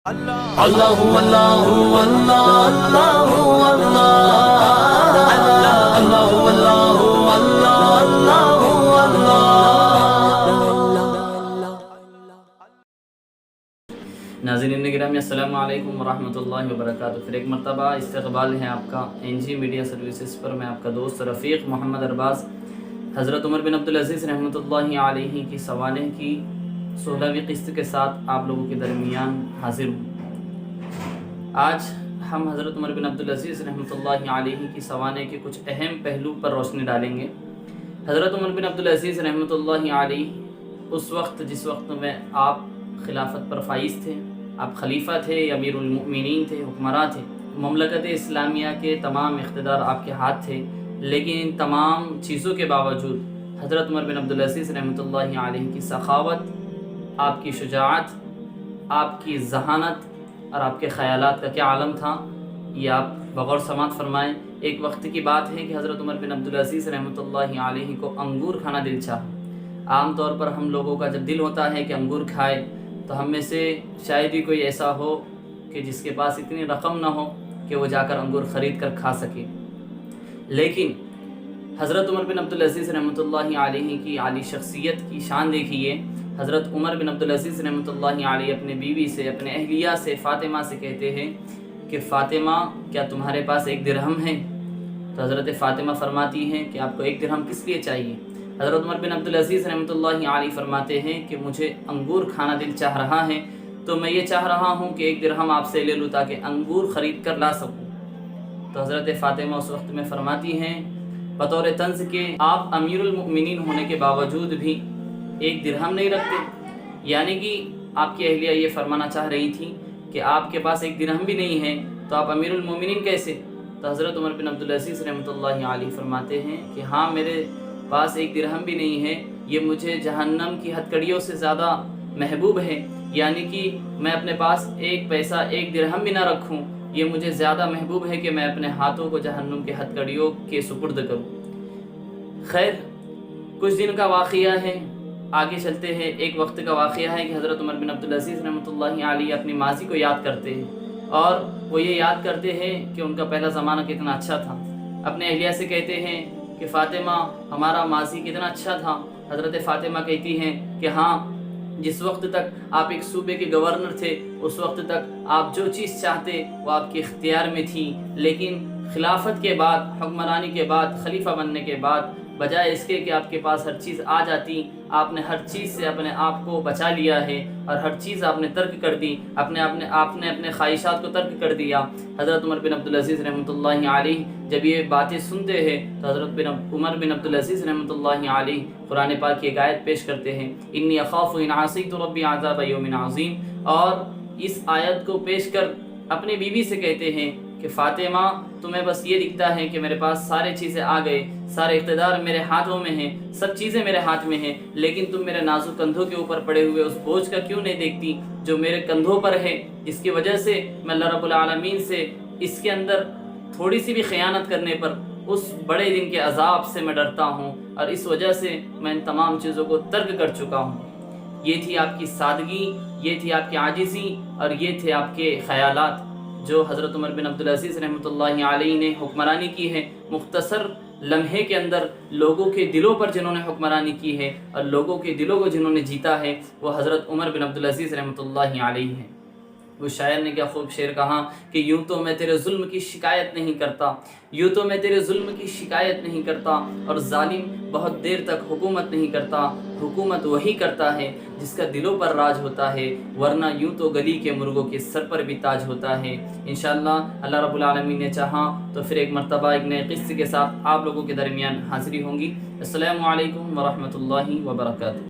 اللہ اللہ اللہ اللہ اللہ اللہ ناظرین گرامی السلام علیکم ورحمۃ اللہ وبرکاتہ۔ پھر ایک مرتبہ استقبال ہے آپ کا NG میڈیا سروسز پر۔ میں آپ کا دوست رفیق محمد ارباز حضرت عمر بن عبدالعزیز رحمۃ اللہ علیہ کی سوانح کی 16ویں قسط کے ساتھ آپ لوگوں کے درمیان حاضر ہوں۔ آج ہم حضرت عمر بن عبدالعزیز رحمۃ اللہ علیہ کی سوانح کے کچھ اہم پہلو پر روشنی ڈالیں گے۔ حضرت عمر بن عبدالعزیز رحمۃ اللہ علیہ اس وقت جس وقت میں آپ خلافت پر فائز تھے، آپ خلیفہ تھے، امیر المؤمنین تھے، حکمراں تھے، مملکت اسلامیہ کے تمام اقتدار آپ کے ہاتھ تھے، لیکن ان تمام چیزوں کے باوجود حضرت عمر بن عبدالعزیز رحمۃ اللہ علیہ کی سخاوت، آپ کی شجاعت، آپ کی ذہانت اور آپ کے خیالات کا کیا عالم تھا، یہ آپ بغور سماعت فرمائیں۔ ایک وقت کی بات ہے کہ حضرت عمر بن عبدالعزیز رحمۃ اللہ علیہ کو انگور کھانا دل چاہا۔ عام طور پر ہم لوگوں کا جب دل ہوتا ہے کہ انگور کھائے تو ہم میں سے شاید ہی کوئی ایسا ہو کہ جس کے پاس اتنی رقم نہ ہو کہ وہ جا کر انگور خرید کر کھا سکے، لیکن حضرت عمر بن عبدالعزیز رحمۃ اللہ علیہ کی عالی شخصیت کی شان دیکھیے۔ حضرت عمر بن عبدالعزیز رحمۃ اللہ علیہ اپنے بیوی سے، اپنے اہلیہ سے، فاطمہ سے کہتے ہیں کہ فاطمہ کیا تمہارے پاس 1 درہم ہے؟ تو حضرت فاطمہ فرماتی ہیں کہ آپ کو 1 درہم کس لیے چاہیے؟ حضرت عمر بن عبدالعزیز رحمۃ اللہ علیہ فرماتے ہیں کہ مجھے انگور کھانا دل چاہ رہا ہے، تو میں یہ چاہ رہا ہوں کہ 1 درہم آپ سے لے لوں تاکہ انگور خرید کر لا سکوں۔ تو حضرت فاطمہ اس وقت میں فرماتی ہیں بطور طنز کہ آپ امیر المؤمنین ہونے کے باوجود بھی 1 درہم نہیں رکھتے، یعنی کہ آپ کی اہلیہ یہ فرمانا چاہ رہی تھی کہ آپ کے پاس 1 درہم بھی نہیں ہے تو آپ امیر المؤمنین کیسے؟ تو حضرت عمر بن عبدالعزیز رحمۃ اللہ علیہ فرماتے ہیں کہ ہاں، میرے پاس 1 درہم بھی نہیں ہے، یہ مجھے جہنم کی ہتکڑیوں سے زیادہ محبوب ہے، یعنی کہ میں اپنے پاس 1 پیسہ 1 درہم بھی نہ رکھوں، یہ مجھے زیادہ محبوب ہے کہ میں اپنے ہاتھوں کو جہنم کے ہتکڑیوں کے سپرد کروں۔ خیر، کچھ دن کا واقعہ ہے، آگے چلتے ہیں۔ ایک وقت کا واقعہ ہے کہ حضرت عمر بن عبدالعزیز رحمۃ اللہ علیہ اپنی ماضی کو یاد کرتے ہیں، اور وہ یہ یاد کرتے ہیں کہ ان کا پہلا زمانہ کتنا اچھا تھا۔ اپنے اہلیہ سے کہتے ہیں کہ فاطمہ، ہمارا ماضی کتنا اچھا تھا۔ حضرت فاطمہ کہتی ہیں کہ ہاں، جس وقت تک آپ ایک صوبے کے گورنر تھے اس وقت تک آپ جو چیز چاہتے وہ آپ کے اختیار میں تھی، لیکن خلافت کے بعد، حکمرانی کے بعد، خلیفہ بننے کے بعد، بجائے اس کے کہ آپ کے پاس ہر چیز آ جاتی، آپ نے ہر چیز سے اپنے آپ کو بچا لیا ہے اور ہر چیز آپ نے ترک کر دی، آپ نے اپنے خواہشات کو ترک کر دیا۔ حضرت عمر بن عبدالعزیز رحمۃ اللہ علیہ جب یہ باتیں سنتے ہیں تو حضرت عمر بن عبدالعزیز رحمۃ اللہ علیہ قرآن پاک کی ایک آیت پیش کرتے ہیں، انی اخاف ان عصیت ربی عذاب یوم عظیم، اور اس آیت کو پیش کر اپنی بیوی سے کہتے ہیں کہ فاطمہ، تمہیں بس یہ دکھتا ہے کہ میرے پاس سارے چیزیں آ گئے، سارے اقتدار میرے ہاتھوں میں ہیں، سب چیزیں میرے ہاتھ میں ہیں، لیکن تم میرے نازک کندھوں کے اوپر پڑے ہوئے اس بوجھ کا کیوں نہیں دیکھتی جو میرے کندھوں پر ہے، جس کی وجہ سے میں اللہ رب العالمین سے اس کے اندر تھوڑی سی بھی خیانت کرنے پر اس بڑے دن کے عذاب سے میں ڈرتا ہوں، اور اس وجہ سے میں ان تمام چیزوں کو ترک کر چکا ہوں۔ یہ تھی آپ کی سادگی، یہ تھی آپ کی عاجزی، اور یہ تھے آپ کے خیالات جو حضرت عمر بن عبدالعزیز رحمۃ اللہ علیہ نے حکمرانی کی ہے۔ مختصر لمحے کے اندر لوگوں کے دلوں پر جنہوں نے حکمرانی کی ہے اور لوگوں کے دلوں کو جنہوں نے جیتا ہے، وہ حضرت عمر بن عبدالعزیز رحمۃ اللہ علیہ ہیں۔ وہ شاعر نے کیا خوب شعر کہا کہ یوں تو میں تیرے ظلم کی شکایت نہیں کرتا، یوں تو میں تیرے ظلم کی شکایت نہیں کرتا، اور ظالم بہت دیر تک حکومت نہیں کرتا، حکومت وہی کرتا ہے جس کا دلوں پر راج ہوتا ہے، ورنہ یوں تو گلی کے مرغوں کے سر پر بھی تاج ہوتا ہے۔ انشاءاللہ اللہ رب العالمین نے چاہا تو پھر ایک مرتبہ ایک نئے قصے کے ساتھ آپ لوگوں کے درمیان حاضری ہوں گی۔ السلام علیکم ورحمۃ اللہ وبرکاتہ۔